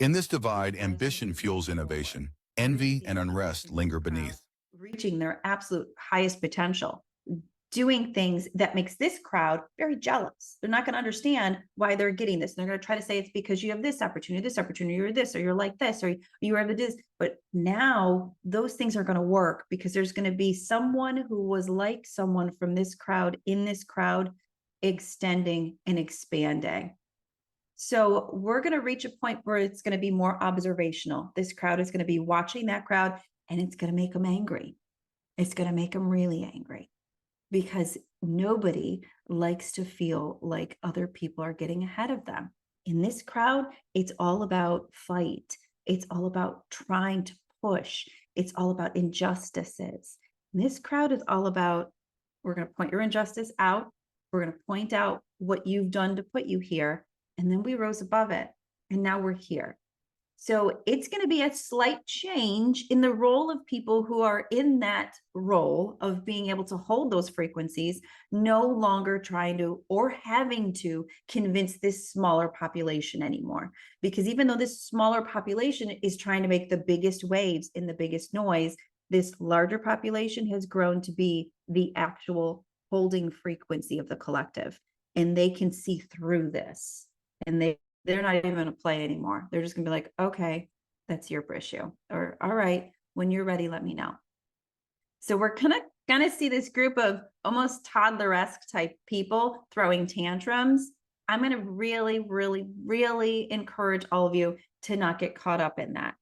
In this divide, ambition fuels innovation. Envy and unrest linger beneath. Reaching their absolute highest potential, doing things that makes this crowd very jealous. They're not going to understand why they're getting this. They're going to try to say it's because you have this opportunity, or this, or you're like this, or you have this. But now those things are going to work because there's going to be someone who was like someone from this crowd in this crowd, extending and expanding. So we're going to reach a point where it's going to be more observational. This crowd is going to be watching that crowd, and it's going to make them angry. It's going to make them really angry because nobody likes to feel like other people are getting ahead of them. In this crowd, it's all about fight. It's all about trying to push. It's all about injustices. And this crowd is all about, we're going to point your injustice out. We're going to point out what you've done to put you here. And then we rose above it. And now we're here. So it's going to be a slight change in the role of people who are in that role of being able to hold those frequencies, no longer trying to or having to convince this smaller population anymore. Because even though this smaller population is trying to make the biggest waves in the biggest noise, this larger population has grown to be the actual holding frequency of the collective. And they can see through this. And they're not even going to play anymore. They're just going to be like, okay, that's your issue. Or, all right, when you're ready, let me know. So we're gonna see this group of almost toddler-esque type people throwing tantrums. I'm going to really, really, really encourage all of you to not get caught up in that.